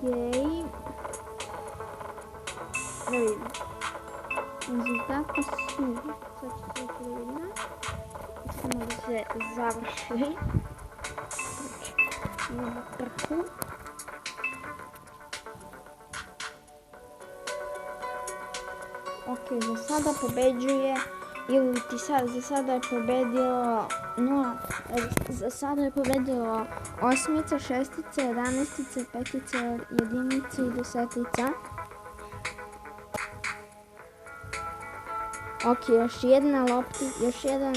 Da vidim. Rezultati su, sad ću se vidjeti, samo da se završi. Imamo trku. Ok, za sada pobeđuje, ili ti sad, za sada je pobedilo, za sada je pobedilo osmica, šestica, jedanestica, petica, jedinica i desetica. Ok, još jedna loptica, još jedan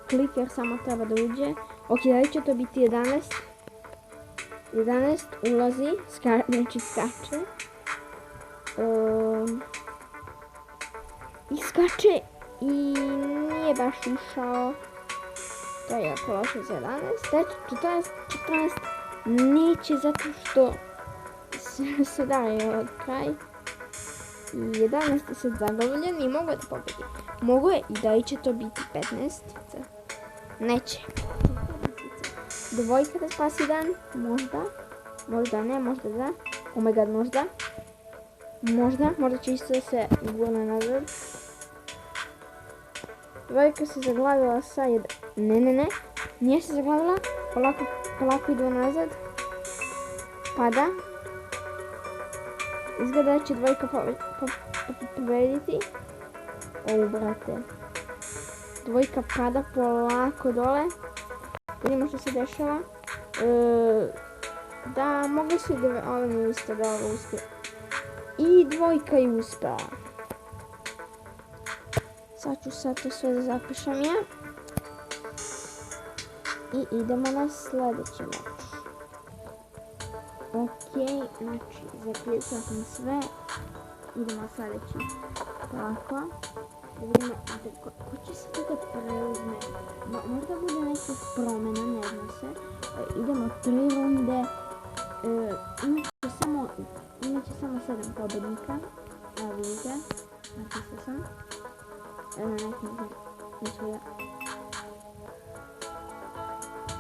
kliker samo treba da uđe. Ok, da li će to biti 11? 11 ulazi, znači skače. I skače i nije baš ušao. To je jako loše za 11. 14 neće zato što se daje od kraj. I 11 je sad zadovoljen i mogu da pobedi. Mogu je i da li će to biti 15. Neće. Dvojka da spasi dan, možda. Možda ne, možda da. Oh my god, možda. Možda će isto se gurne nazad. Dvojka se zaglavila sa Ne. Nije se zaglavila. Polako idu nazad. Pada. Izgleda da će dvojka pobediti. O, brate. Dvojka pada polako dole. Vidimo što se dešava. Da, mogli su da ovo isto da ovo uspije. I dvojka je uspela. Sad ću sad to sve da zapišem ja. I idemo na sljedeći meč. Ok, znači zapisao sam sve. Idemo na sljedeći. Tako. Da vidimo ko će se da preuzme. Možda bude nekih promjena, ne znam se. Idemo 3 runde. Imaće samo 7 pobednika. Evo vidite. Napisao sam.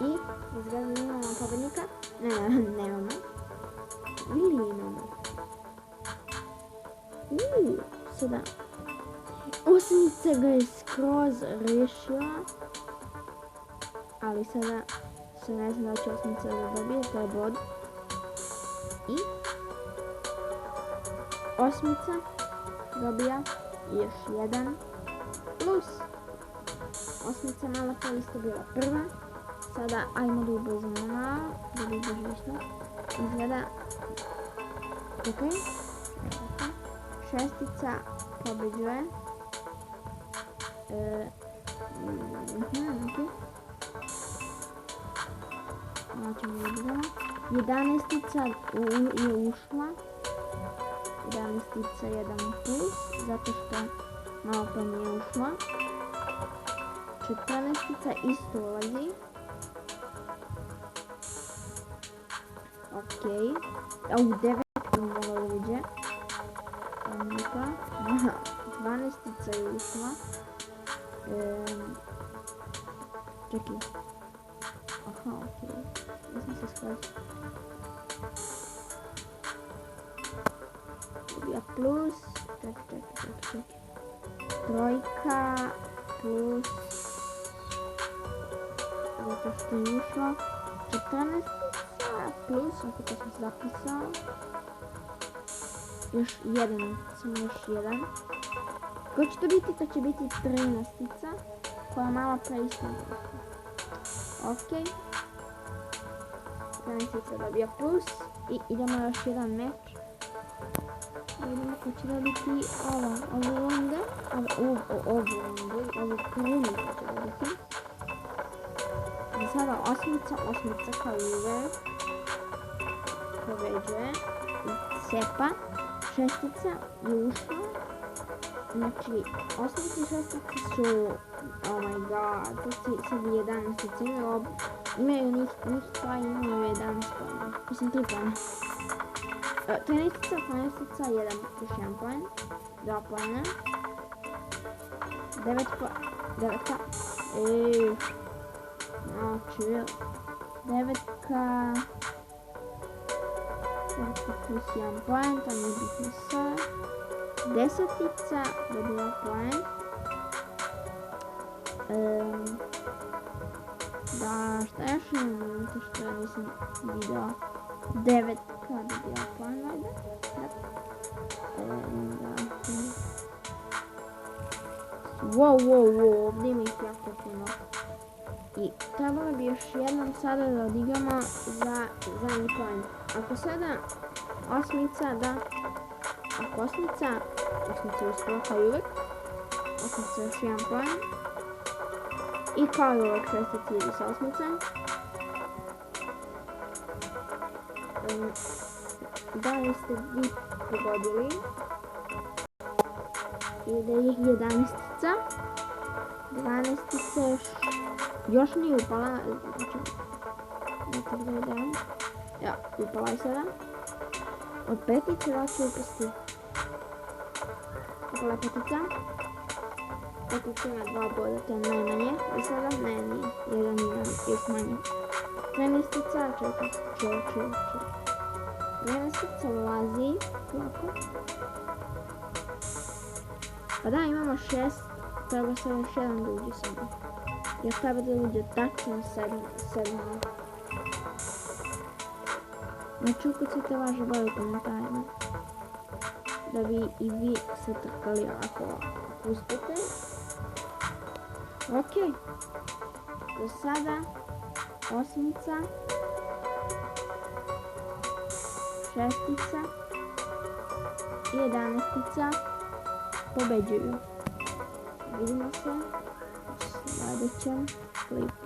I izgleda da imamo pobednika. Nemamo. Ili imamo. Sada. Osmica ga je skroz rešila. Ali sada se ne znam da će osmica da dobije. To je bod. I osmica dobija još jedan plus. Osmica mala pa isto bila prva. Sada ajmo da ubrzamo malo. Da bi ubrzamo. Izgleda. Ok. Šestica pobeđuje. Malo ćemo vidjeti. 11-tica je ušla. 11-tica 1 plus, zato što malo pa nije ušla. 14-tica isto ulazi. Ok. A u 9 imamo uđe. 12-tica je ušla. Čekaj. Aha, ok. Nisam se shvatio. Dobija plus. Čekaj. Trojka plus. Zato što je ušlo. 14 plus, opet sam se zapisao. Još jedan, samo još jedan. Ko će to biti? To će biti 13-tica. Koja je malo preistom. Ok. 13-tica dobija plus. I idemo još jedan meč. Vidimo ko će dobiti ovu rundu. Ovu krunu ko će dobiti. I sada osmica kao i uvek. Pobeđuje. I cepa. Šestica je ušla. Znači, osmica i šestica su, oh my god, to si sad 11-ica, imaju njih dva imaju 11 pojena, mislim 3 pojena. 13-ica, 12-ica, 1 još 1 pojen, 2 pojena. 9-ka, no chill. 9-ka, plus 1 poen, to nije bitno sve. Desetica dobila poen. Da, šta još imam, to što ja nisam vidio. Devetka dobila poen, vajde. Wow, ovdje ima ih jako puno. I trebalo bi još jednom sada da odigramo za zadnji poen. Ako sada osmica da... Ako osmica uspjela kao i uvijek. Osmica još jedan poen. I kao i uvijek šestica ide sa osmicom. Da li ste vi pogodili? Ide ih 11-tica. 12-tica još nije upala. Ja, upala je sada. Od petice da će upasti. Upala je petica. Petica ima 2 boda, to je najmanje. I sada ne, nije. Jedan ima još manje. 13-tica, čekaj. 13-tica ulazi. Lako. Pa da, imamo 6. Treba se još jedan da uđe samo. Jer treba da uđe tačno 7. Znači ukucite vaše boje u komentarima. Da bi i vi se trkali ako uspite. Ok. Do sada osmica. Šestica. I 11-tica pobeđuju. Vidimo se u sljedećem klipu.